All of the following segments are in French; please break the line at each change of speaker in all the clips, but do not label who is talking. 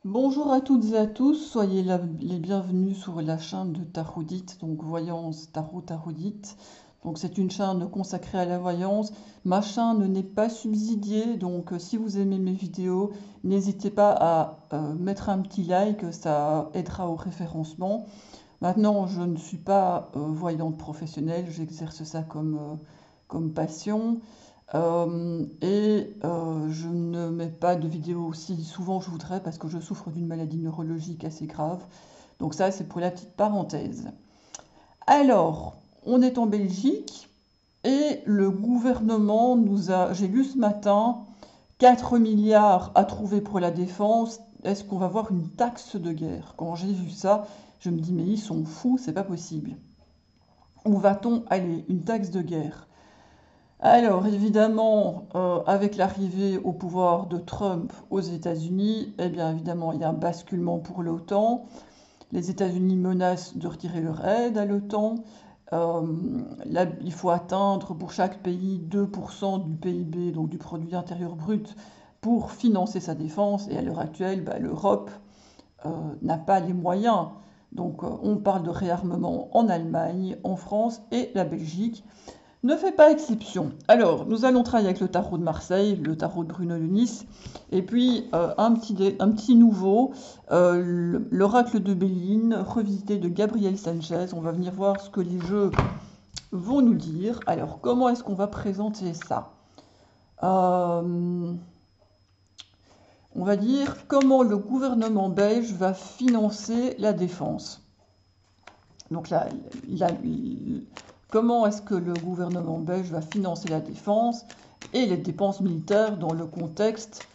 Bonjour à toutes et à tous, soyez les bienvenus sur la chaîne de Taroudite, donc Voyance Taroudite. Donc c'est une chaîne consacrée à la voyance. Ma chaîne n'est pas subsidiée, donc si vous aimez mes vidéos, n'hésitez pas à mettre un petit like, ça aidera au référencement. Maintenant, je ne suis pas voyante professionnelle, j'exerce ça comme passion. Je ne mets pas de vidéos aussi souvent que je voudrais parce que je souffre d'une maladie neurologique assez grave. Donc ça, c'est pour la petite parenthèse. Alors, on est en Belgique et le gouvernement j'ai lu ce matin, 4 milliards à trouver pour la défense. Est-ce qu'on va voir une taxe de guerre? Quand j'ai vu ça, je me dis, mais ils sont fous, c'est pas possible. Où va-t-on aller? Une taxe de guerre? Alors, évidemment, avec l'arrivée au pouvoir de Trump aux États-Unis, eh bien évidemment, il y a un basculement pour l'OTAN. Les États-Unis menacent de retirer leur aide à l'OTAN. Euh, Là, il faut atteindre pour chaque pays 2% du PIB, donc du produit intérieur brut, pour financer sa défense. Et à l'heure actuelle, l'Europe euh, n'a pas les moyens. Donc, on parle de réarmement en Allemagne, en France et la Belgique ne fait pas exception. Alors, nous allons travailler avec le tarot de Marseille, le tarot de Bruno de Nice, et puis un petit nouveau, l'oracle de Béline, revisité de Gabriel Sanchez. On va venir voir ce que les jeux vont nous dire. Alors, comment est-ce qu'on va présenter ça? Euh, on va dire comment le gouvernement belge va financer la défense. Donc là, comment est-ce que le gouvernement belge va financer la défense et les dépenses militaires dans le contexte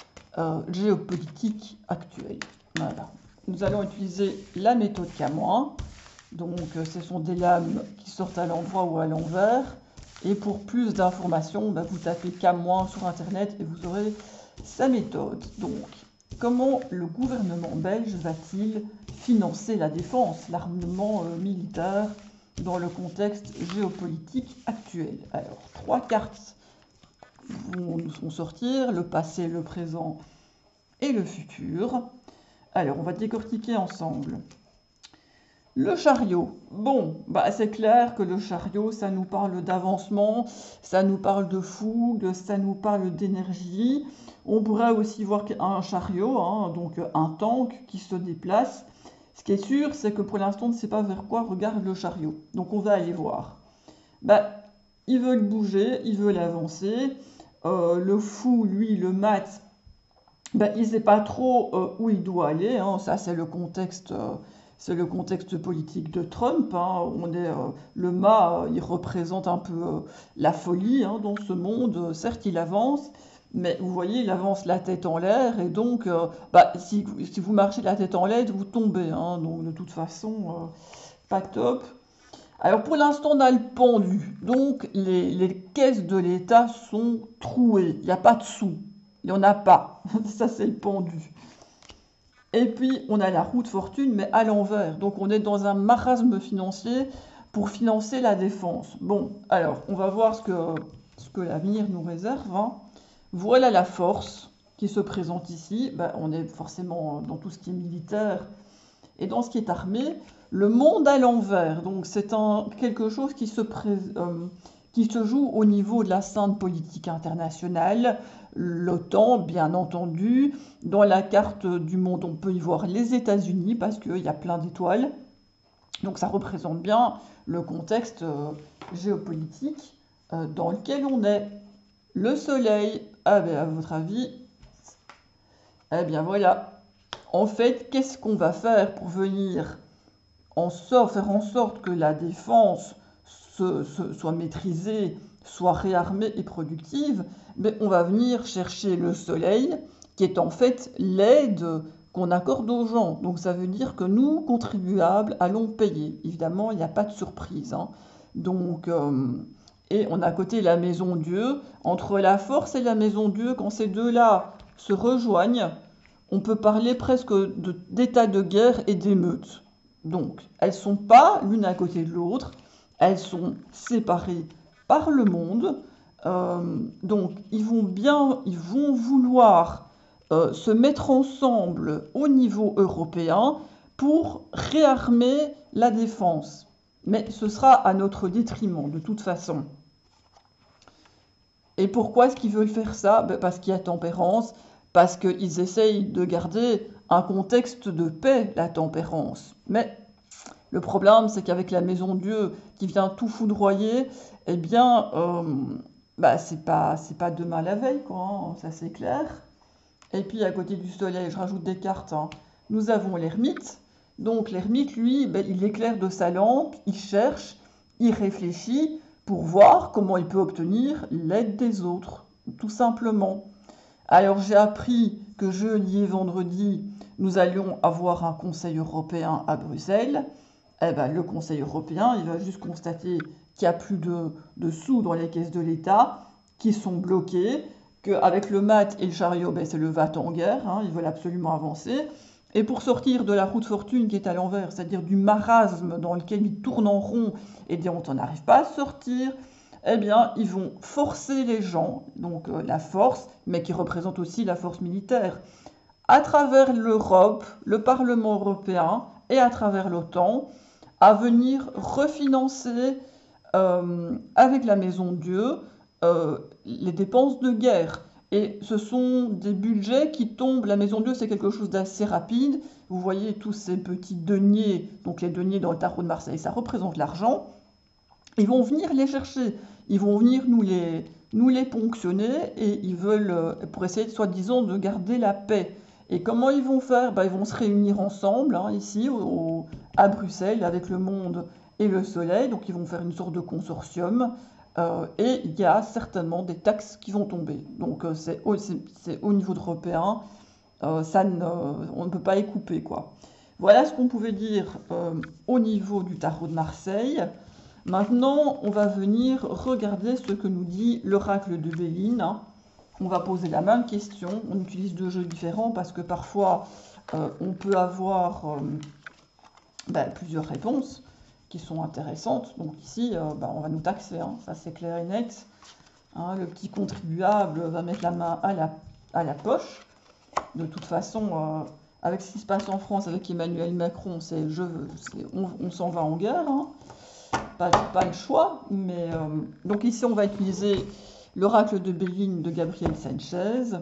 géopolitique actuel? Voilà. Nous allons utiliser la méthode K-. Donc, ce sont des lames qui sortent à l'endroit ou à l'envers. Et pour plus d'informations, vous tapez K- sur Internet et vous aurez sa méthode. Donc, comment le gouvernement belge va-t-il financer la défense, l'armement militaire dans le contexte géopolitique actuel? Alors, trois cartes vont sortir, le passé, le présent et le futur. Alors, on va décortiquer ensemble. Le chariot. Bon, c'est clair que le chariot, ça nous parle d'avancement, ça nous parle de fougue, ça nous parle d'énergie. On pourrait aussi voir un chariot, hein, donc un tank qui se déplace. Ce qui est sûr, c'est que pour l'instant, on ne sait pas vers quoi regarde le chariot. Donc on va aller voir. Bah, ils veulent bouger, ils veulent avancer. Le fou, lui, le mat, il ne sait pas trop où il doit aller, hein. Ça, c'est le contexte politique de Trump, hein. Le mât, il représente un peu la folie, hein, dans ce monde. Certes, il avance, mais vous voyez, il avance la tête en l'air, et donc, si vous marchez la tête en l'air, vous tombez, hein. Donc, de toute façon, pas top. Alors, pour l'instant, on a le pendu. Donc, les caisses de l'État sont trouées. Il n'y a pas de sous. Il n'y en a pas. Ça, c'est le pendu. Et puis, on a la roue de fortune, mais à l'envers. Donc, on est dans un marasme financier pour financer la défense. Bon, alors, on va voir ce que l'avenir nous réserve, hein. Voilà la force qui se présente ici. On est forcément dans tout ce qui est militaire et dans ce qui est armé. Le monde à l'envers, donc c'est quelque chose qui se joue au niveau de la scène politique internationale, l'OTAN, bien entendu. Dans la carte du monde, on peut y voir les États-Unis parce qu'il y a plein d'étoiles. Donc ça représente bien le contexte géopolitique dans lequel on est. Le Soleil, à votre avis, eh bien voilà. En fait, qu'est-ce qu'on va faire pour venir faire en sorte que la défense soit maîtrisée, soit réarmée et productive? On va venir chercher le soleil, qui est en fait l'aide qu'on accorde aux gens. Donc ça veut dire que nous, contribuables, allons payer. Évidemment, il n'y a pas de surprise, hein. Donc, et on a à côté la maison Dieu. Entre la force et la maison Dieu, quand ces deux-là se rejoignent, on peut parler presque d'état de guerre et d'émeute. Donc, elles ne sont pas l'une à côté de l'autre, elles sont séparées par le monde. Donc, ils vont vouloir se mettre ensemble au niveau européen pour réarmer la défense. Mais ce sera à notre détriment, de toute façon. Et pourquoi est-ce qu'ils veulent faire ça? Ben parce qu'il y a tempérance, parce qu'ils essayent de garder un contexte de paix, la tempérance. Mais le problème, c'est qu'avec la Maison Dieu qui vient tout foudroyer, eh bien, c'est pas demain la veille, quoi, hein, ça c'est clair. Et puis à côté du soleil, je rajoute des cartes, hein, nous avons l'ermite. Donc l'ermite, lui, ben, il éclaire de sa lampe, il cherche, il réfléchit pour voir comment il peut obtenir l'aide des autres, tout simplement. Alors j'ai appris que jeudi et vendredi, nous allions avoir un Conseil européen à Bruxelles. Eh ben, le Conseil européen, il va juste constater qu'il n'y a plus de sous dans les caisses de l'État, qui sont bloqués, qu'avec le mat et le chariot, ben, c'est le va en guerre, hein, ils veulent absolument avancer. Et pour sortir de la roue de fortune qui est à l'envers, c'est-à-dire du marasme dans lequel ils tournent en rond et dont on n'arrive pas à sortir, eh bien, ils vont forcer les gens, donc la force, mais qui représente aussi la force militaire, à travers l'Europe, le Parlement européen et à travers l'OTAN, à venir refinancer avec la Maison Dieu les dépenses de guerre. Et ce sont des budgets qui tombent. La Maison Dieu, c'est quelque chose d'assez rapide. Vous voyez tous ces petits deniers, donc les deniers dans le tarot de Marseille, ça représente l'argent. Ils vont venir les chercher. Ils vont venir nous les ponctionner et ils veulent, pour essayer, soi-disant, de garder la paix. Et comment ils vont faire? Ils vont se réunir ensemble, hein, ici, à Bruxelles, avec le monde et le soleil. Donc, ils vont faire une sorte de consortium. Et il y a certainement des taxes qui vont tomber. Donc, c'est au niveau européen. On ne peut pas y couper, quoi. Voilà ce qu'on pouvait dire au niveau du tarot de Marseille. Maintenant, on va venir regarder ce que nous dit l'oracle de Béline, hein. On va poser la même question. On utilise deux jeux différents parce que parfois, on peut avoir plusieurs réponses qui sont intéressantes. Donc ici, on va nous taxer, hein, ça c'est clair et net. Hein, le petit contribuable va mettre la main à la poche. De toute façon, avec ce qui se passe en France avec Emmanuel Macron, on s'en va en guerre. Hein. Pas le choix. Mais, donc ici, on va utiliser l'oracle de Béline de Gabriel Sanchez.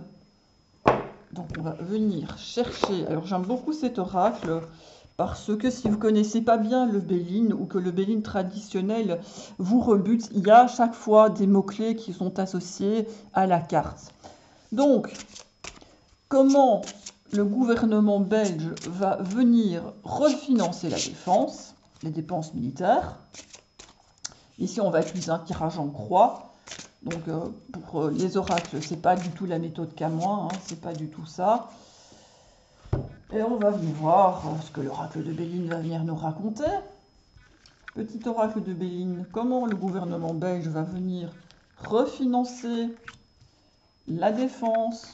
Donc on va venir chercher. Alors j'aime beaucoup cet oracle parce que si vous ne connaissez pas bien le Béline ou que le Béline traditionnel vous rebute, il y a à chaque fois des mots-clés qui sont associés à la carte. Donc, comment le gouvernement belge va venir refinancer la défense, les dépenses militaires? Ici, on va utiliser un tirage en croix. Donc, pour les oracles, c'est pas du tout la méthode Camoin, hein, c'est pas du tout ça. Et on va venir voir ce que l'oracle de Béline va venir nous raconter. Petit oracle de Béline, comment le gouvernement belge va venir refinancer la défense.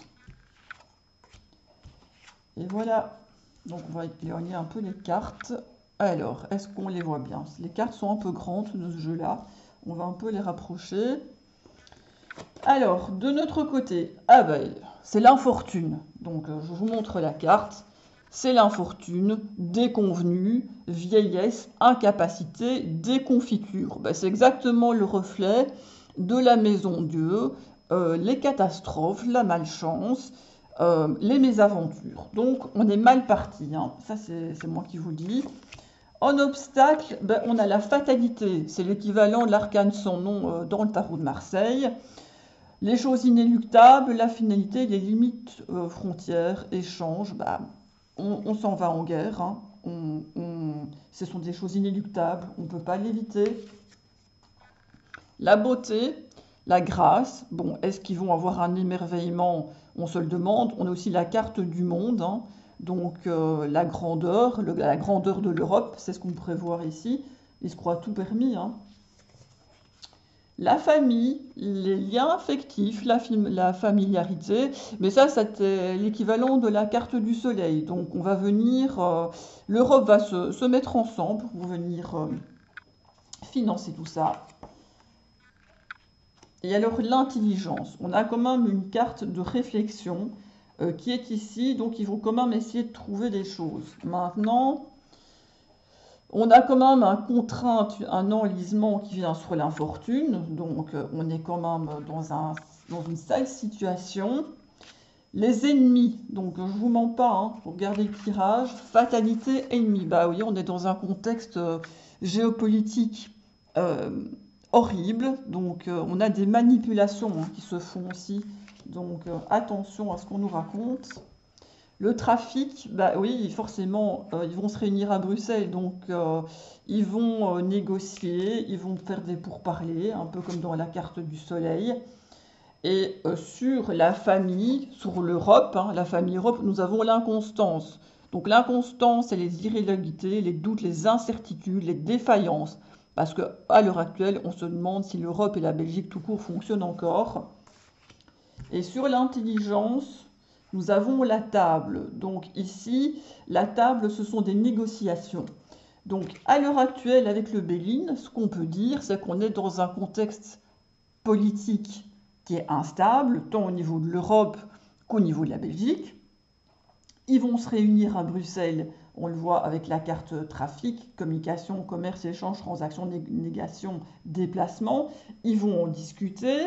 Et voilà. Donc, on va éloigner un peu les cartes. Alors, est-ce qu'on les voit bien? Les cartes sont un peu grandes de ce jeu-là. On va un peu les rapprocher. Alors, de notre côté, c'est l'infortune. Donc, je vous montre la carte. C'est l'infortune, déconvenue, vieillesse, incapacité, déconfiture. C'est exactement le reflet de la Maison Dieu, les catastrophes, la malchance, les mésaventures. Donc, on est mal parti. Hein. Ça, c'est moi qui vous le dis. En obstacle, on a la fatalité. C'est l'équivalent de l'arcane sans nom dans le tarot de Marseille. Les choses inéluctables, la finalité, les limites frontières, échanges, on s'en va en guerre. Hein. Ce sont des choses inéluctables, on ne peut pas l'éviter. La beauté, la grâce, est-ce qu'ils vont avoir un émerveillement? On se le demande. On a aussi la carte du monde, hein. Donc la grandeur de l'Europe, c'est ce qu'on pourrait voir ici. Ils se croient tout permis, hein. La famille, les liens affectifs, la familiarité, mais ça, c'était l'équivalent de la carte du soleil. Donc, on va venir, l'Europe va se mettre ensemble pour venir financer tout ça. Et alors, l'intelligence, on a quand même une carte de réflexion. qui est ici. Donc ils vont quand même essayer de trouver des choses. Maintenant, on a quand même un enlisement qui vient sur l'infortune. Donc on est quand même dans une sale situation. Les ennemis, donc je vous mens pas, hein, regardez le tirage, fatalité ennemi. Bah oui, on est dans un contexte géopolitique euh, horrible, donc on a des manipulations hein, qui se font aussi, donc attention à ce qu'on nous raconte. Le trafic, bah oui, forcément, ils vont se réunir à Bruxelles, donc ils vont négocier, ils vont faire des pourparlers, un peu comme dans la carte du soleil. Et sur la famille, sur l'Europe, hein, la famille Europe, nous avons l'inconstance. Donc l'inconstance, c'est les irrégularités, les doutes, les incertitudes, les défaillances. Parce qu'à l'heure actuelle, on se demande si l'Europe et la Belgique tout court fonctionnent encore. Et sur l'intelligence, nous avons la table. Donc ici, la table, ce sont des négociations. Donc à l'heure actuelle, avec le Béline, ce qu'on peut dire, c'est qu'on est dans un contexte politique qui est instable, tant au niveau de l'Europe qu'au niveau de la Belgique. Ils vont se réunir à Bruxelles, on le voit avec la carte trafic, communication, commerce, échange, transaction, négation, déplacement. Ils vont en discuter.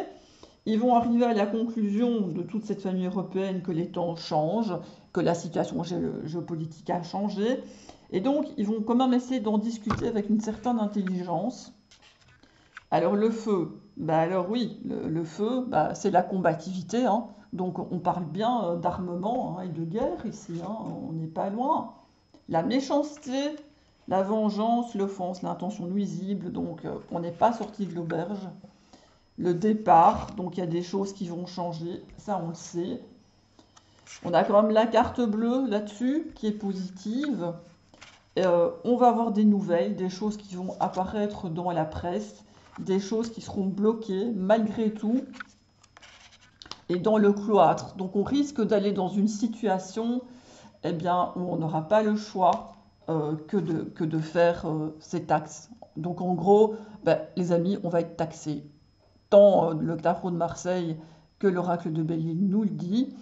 Ils vont arriver à la conclusion de toute cette famille européenne que les temps changent, que la situation géopolitique a changé. Et donc, ils vont quand même essayer d'en discuter avec une certaine intelligence. Alors le feu, bah alors oui, le feu, bah, c'est la combativité, hein. Donc on parle bien d'armement hein, et de guerre ici, hein, on n'est pas loin. La méchanceté, la vengeance, l'offense, l'intention nuisible, donc on n'est pas sorti de l'auberge. Le départ, donc il y a des choses qui vont changer, ça on le sait. On a quand même la carte bleue là-dessus qui est positive. On va avoir des nouvelles, des choses qui vont apparaître dans la presse, des choses qui seront bloquées malgré tout et dans le cloître. Donc on risque d'aller dans une situation eh bien, où on n'aura pas le choix que de faire ces taxes. Donc en gros, ben, les amis, on va être taxés. Tant le Tarot de Marseille que l'oracle de Bélier nous le dit.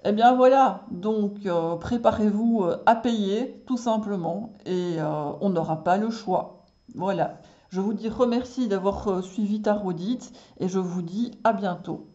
Eh bien voilà, donc préparez-vous à payer tout simplement et on n'aura pas le choix. Voilà, je vous dis remercie d'avoir suivi Tarodite et je vous dis à bientôt.